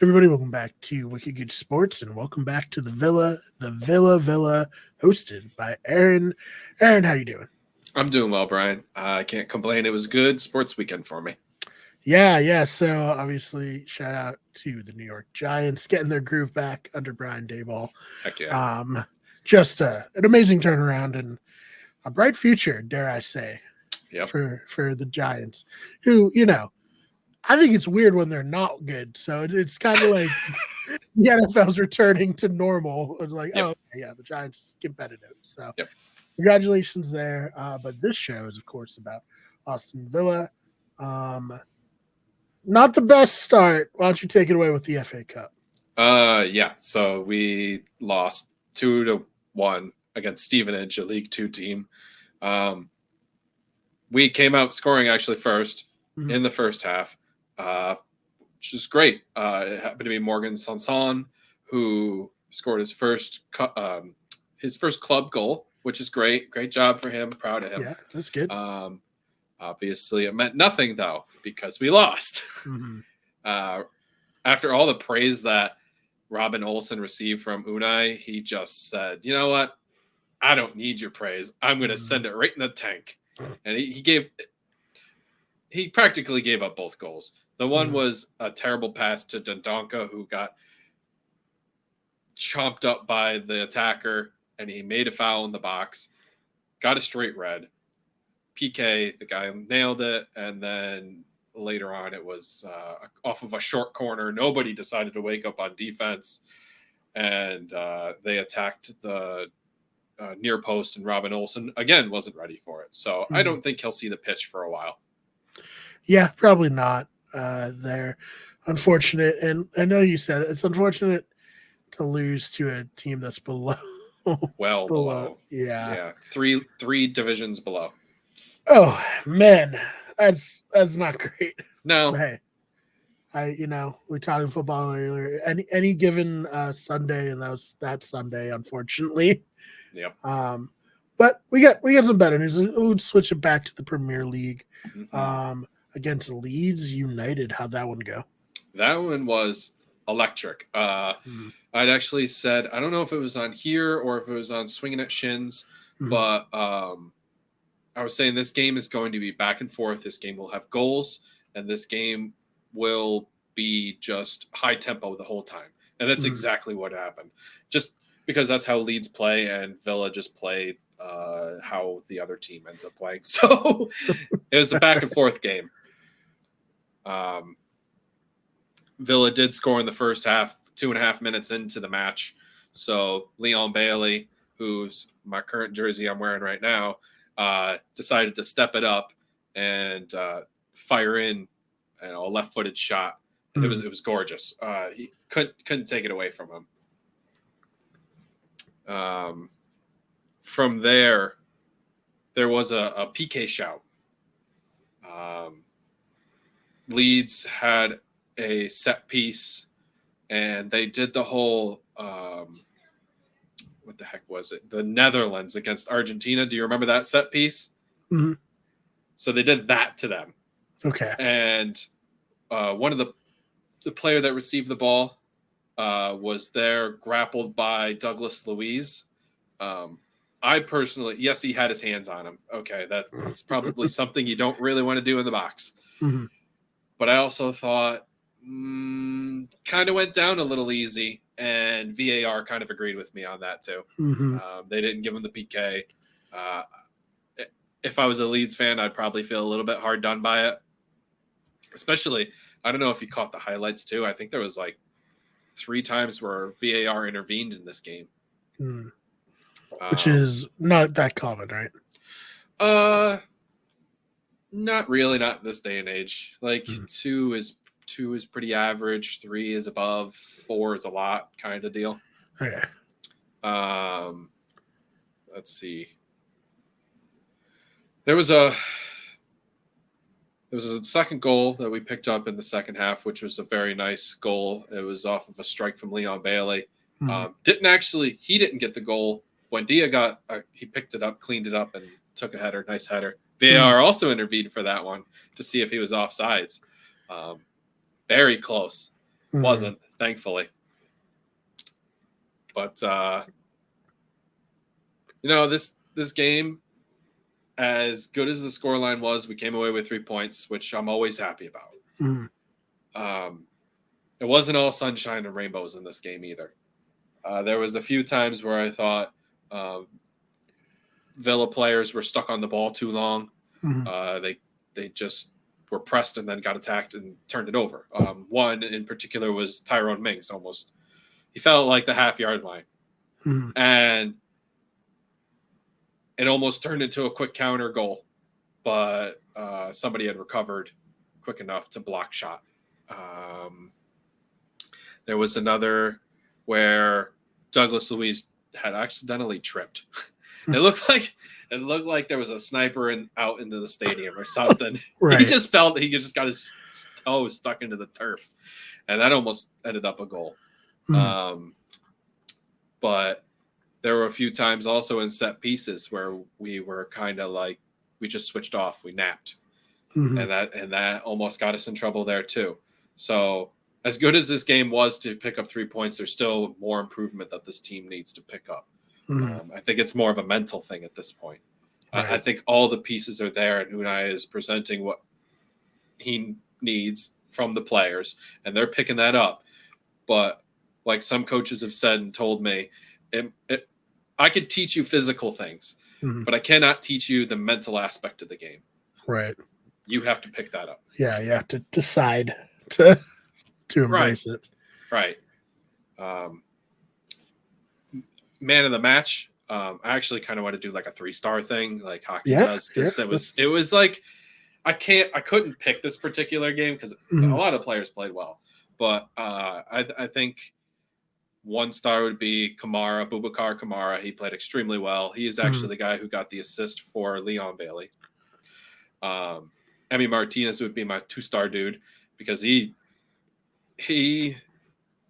Everybody, welcome back to Wicked Good Sports, and welcome back to the Villa, hosted by Aaron. Aaron, how you doing? I'm doing well, Brian. I can't complain. It was good sports weekend for me. Yeah. So obviously, shout out to the New York Giants getting their groove back under Brian Daboll. Heck yeah. Um, just an amazing turnaround and a bright future, dare I say, Yep. for the Giants, who I think it's weird when they're not good. So it's kind of like the NFL's returning to normal. It's like, Yep. oh, okay, yeah, the Giants competitive. So Yep. congratulations there. But this show is, of course, about Aston Villa. Not the best start. Why don't you take it away with the FA Cup? Yeah. So we lost 2-1 against Stevenage, a League Two team. We came out scoring actually first in the first half, which is great. It happened to be Morgan Sanson who scored his first club goal, which is great. Great job for him. Proud of him. Yeah, that's good. Obviously, it meant nothing though because we lost. After all the praise that Robin Olsen received from Unai, he just said, "You know what? I don't need your praise. I'm going to send it right in the tank." And he practically gave up both goals. The one was a terrible pass to Dendonka, who got chomped up by the attacker, and he made a foul in the box, got a straight red. PK, the guy nailed it, and then later on it was off of a short corner. Nobody decided to wake up on defense, and they attacked the near post, and Robin Olsen, again, wasn't ready for it. So I don't think he'll see the pitch for a while. Yeah, probably not. They're unfortunate, and I know you said it's unfortunate to lose to a team that's below. Well, below. Yeah. Three divisions below. Oh man, that's not great. No. But hey, we talked football earlier. Any given Sunday, and that was that Sunday, unfortunately. Yep. But we got some better news. We'll switch it back to the Premier League. Against Leeds United. How'd that one go? That one was electric. I'd actually said, I don't know if it was on here or if it was on Swinging at Shins, but I was saying this game is going to be back and forth. This game will have goals, and this game will be just high tempo the whole time. And that's exactly what happened. Just because that's how Leeds play, and Villa just played how the other team ends up playing. So it was a back and forth game. Villa did score in the first half, 2.5 minutes into the match. So Leon Bailey, who's my current jersey I'm wearing right now, decided to step it up and fire in, a left-footed shot. And it was gorgeous. He couldn't take it away from him. From there was a PK shout. Leeds had a set piece, and they did the whole what the heck was it? The Netherlands against Argentina. Do you remember that set piece? So they did that to them. Okay. And one of the player that received the ball was there, grappled by Douglas Luiz. I personally, yes, he had his hands on him. Okay, that's probably something you don't really want to do in the box. But I also thought kind of went down a little easy, and VAR kind of agreed with me on that too. They didn't give him the PK. If I was a Leeds fan, I'd probably feel a little bit hard done by it. Especially, I don't know if you caught the highlights too. I think there was like 3 times where VAR intervened in this game. Which is not that common, right? Not really, not this day and age. Like 2 is pretty average, 3 is above, 4 is a lot kind of deal. Okay. Let's see. There was a second goal that we picked up in the second half, which was a very nice goal. It was off of a strike from Leon Bailey. He didn't get the goal. Buendia he picked it up, cleaned it up, and took a header. Nice header. VAR also intervened for that one to see if he was offsides. Very close. Wasn't, thankfully. But this game, as good as the scoreline was, we came away with 3 points, which I'm always happy about. It wasn't all sunshine and rainbows in this game either. There was a few times where I thought Villa players were stuck on the ball too long. They just were pressed and then got attacked and turned it over. One in particular was Tyrone Mings. He felt like the half-yard line. And it almost turned into a quick counter goal, but somebody had recovered quick enough to block shot. There was another where Douglas Luiz had accidentally tripped. It looked like there was a sniper out into the stadium or something. Right. He just felt that he just got his toe stuck into the turf, and that almost ended up a goal. But there were a few times also in set pieces where we were kind of like we just switched off, we napped, and that almost got us in trouble there too. So as good as this game was to pick up 3 points, there's still more improvement that this team needs to pick up. I think it's more of a mental thing at this point. Right. I think all the pieces are there, and Unai is presenting what he needs from the players, and they're picking that up. But like some coaches have said and told me, I could teach you physical things, but I cannot teach you the mental aspect of the game. Right. You have to pick that up. Yeah, you have to decide to embrace it. Right. Man of the match. I actually kind of want to do like a 3-star thing, like hockey does, because it was like I couldn't pick this particular game because a lot of players played well, but I think 1 star would be Boubacar Kamara. He played extremely well. He is actually the guy who got the assist for Leon Bailey. Emi Martinez would be my 2-star dude because he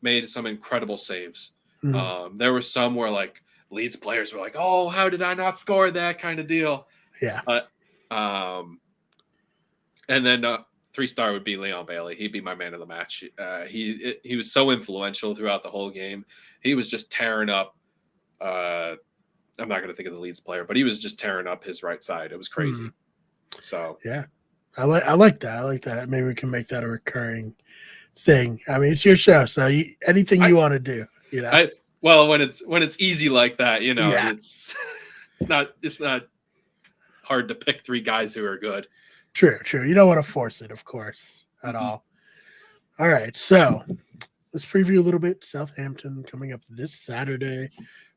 made some incredible saves. There were some where like Leeds players were like, "Oh, how did I not score?" That kind of deal. Yeah. And then 3-star would be Leon Bailey. He'd be my man of the match. He was so influential throughout the whole game. He was just tearing up. I'm not going to think of the Leeds player, but he was just tearing up his right side. It was crazy. So yeah, I like that. I like that. Maybe we can make that a recurring thing. I mean, it's your show, so anything you want to do, you know. When it's easy like that, you know, it's not hard to pick 3 guys who are good. True. You don't want to force it, of course, at all. All right, so let's preview a little bit. Southampton coming up this Saturday.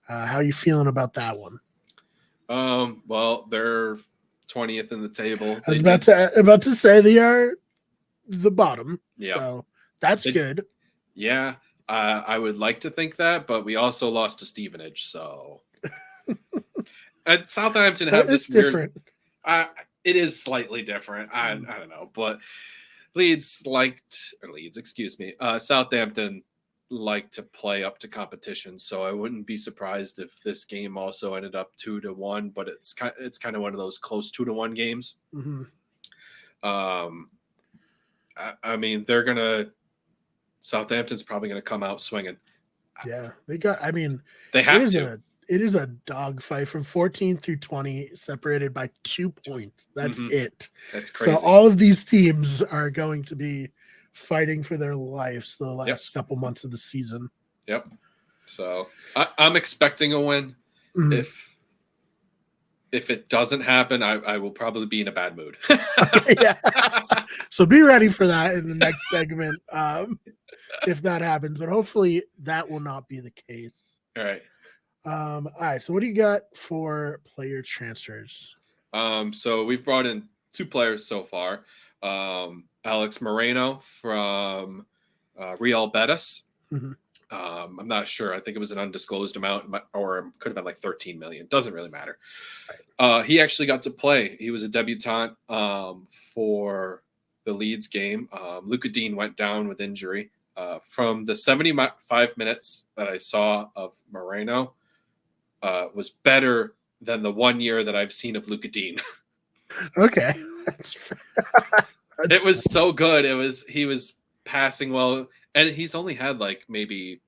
How are you feeling about that one? Well, they're 20th in the table. I was about to say they are the bottom. Yeah. So that's good. Yeah. I would like to think that, but we also lost to Stevenage, so and Southampton have this different. It is slightly different. I don't know, but Southampton liked to play up to competition, so I wouldn't be surprised if this game also ended up 2-1. But it's kind of one of those close 2-1 games. I mean, Southampton's probably going to come out swinging. Yeah, they have to. It is a dogfight from 14 through 20, separated by 2 points. That's it. That's crazy. So all of these teams are going to be fighting for their lives the last couple months of the season. Yep. So I'm expecting a win. If it doesn't happen, I will probably be in a bad mood. Yeah. So be ready for that in the next segment. If that happens, but hopefully that will not be the case. All right. All right. So what do you got for player transfers? So we've brought in 2 players so far. Alex Moreno from Real Betis. I'm not sure. I think it was an undisclosed amount, or it could have been like 13 million. Doesn't really matter. He actually got to play. He was a debutant for the Leeds game. Luka Dean went down with injury. From the 75 minutes that I saw of Moreno, was better than the 1 year that I've seen of Luka Dean. Okay. It was so good. He was passing well. And he's only had like maybe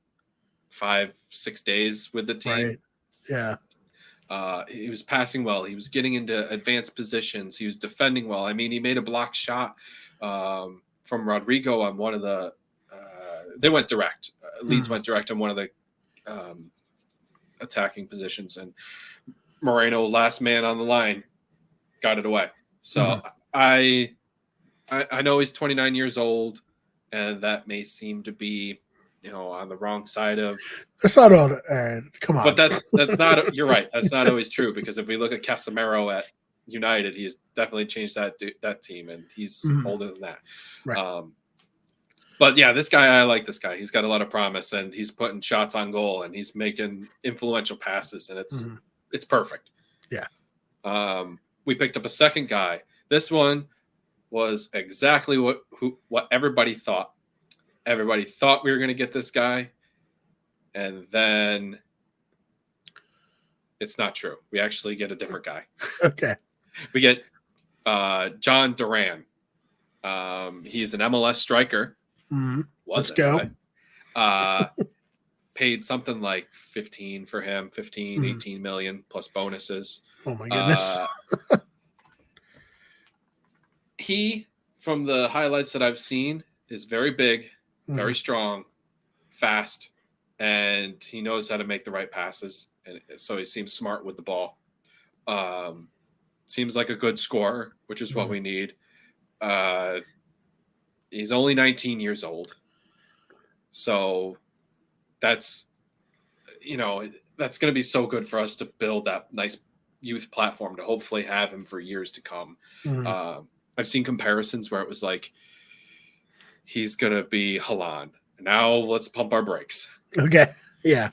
5-6 days with the team. Right. Yeah. He was passing well. He was getting into advanced positions. He was defending well. I mean, he made a block shot from Rodrigo on one of the. They went direct. Leeds went direct on one of the attacking positions, and Moreno, last man on the line, got it away. So I know he's 29 years old, and that may seem to be, on the wrong side of. That's not all. Come on. But that's not. You're right. That's not always true, because if we look at Casemiro at United, he's definitely changed that team, and he's older than that. Right. But yeah, this guy, I like this guy. He's got a lot of promise, and he's putting shots on goal, and he's making influential passes, and it's perfect. Yeah. We picked up a second guy. This one was exactly what everybody thought. Everybody thought we were going to get this guy, and then it's not true. We actually get a different guy. Okay. We get John Duran. He's an MLS striker. Let's go. Paid something like 15 for him, 18 million plus bonuses. Oh my goodness. He, from the highlights that I've seen, is very big, very strong, fast, and he knows how to make the right passes. And so he seems smart with the ball. Seems like a good scorer, which is what we need. He's only 19 years old. So that's going to be so good for us to build that nice youth platform to hopefully have him for years to come. I've seen comparisons where it was like, he's going to be Haaland. Now let's pump our brakes. Okay. Yeah.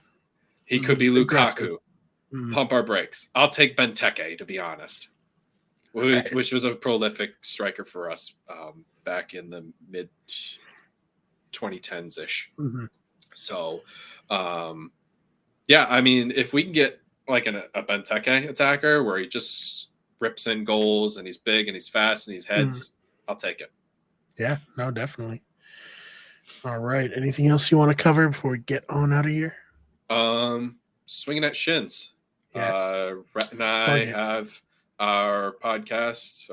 He could be Lukaku. Pump our brakes. I'll take Benteke, to be honest, which was a prolific striker for us back in the mid 2010s-ish. So, yeah, I mean, if we can get like a Benteke attacker where he just rips in goals and he's big and he's fast and he's heads, I'll take it. Yeah, no, definitely. All right. Anything else you want to cover before we get on out of here? Swinging at Shins. Yes. Rhett and I have our podcast,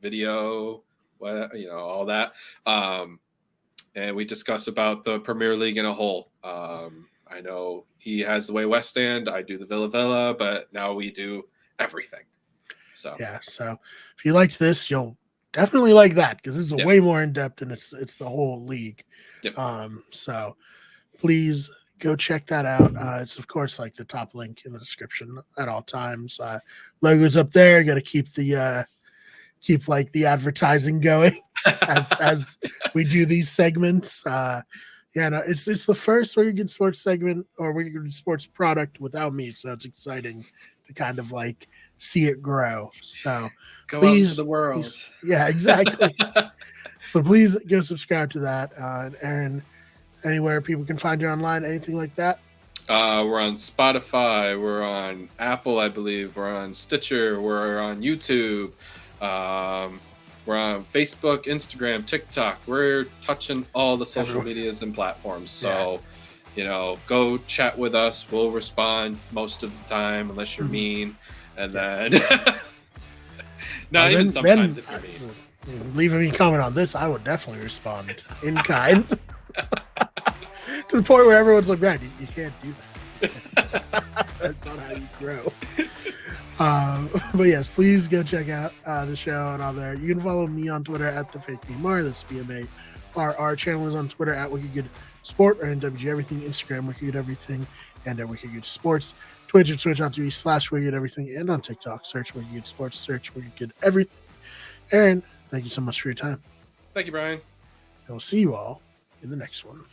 video, all that. And we discuss about the Premier League in a whole. I know he has the Way West Stand. I do the Villa, but now we do everything. So yeah. So if you liked this, you'll definitely like that, because this is way more in depth, and it's the whole league. So please go check that out. It's of course like the top link in the description at all times. Logo's up there. You got to keep the advertising going as we do these segments. It's the first Where You Get Sports segment, or Where You Get Sports product without me. So it's exciting to kind of like see it grow. So go out into the world. Yeah, exactly. So please go subscribe to that. And Aaron, anywhere people can find you online, anything like that? We're on Spotify. We're on Apple, I believe. We're on Stitcher. We're on YouTube. We're on Facebook, Instagram, TikTok. We're touching all the social medias and platforms. So, go chat with us. We'll respond most of the time, unless you're mean. And then, sometimes if you're mean. Leaving me a comment on this, I would definitely respond in kind. To the point where everyone's like, man, you can't do that. That's not how you grow. But yes, please go check out the show and all there. You can follow me on Twitter at @theFakeMar. That's BMA. Our channel is on Twitter at Wicked Good Sport, or NWG Everything. Instagram, Wicked Good Everything, and at Wicked Good Sports. Twitch at twitch.tv/Wicked Everything, and on TikTok, search Wicked Good Sports, search Wicked Good Everything. Aaron, thank you so much for your time. Thank you, Brian. And we'll see you all in the next one.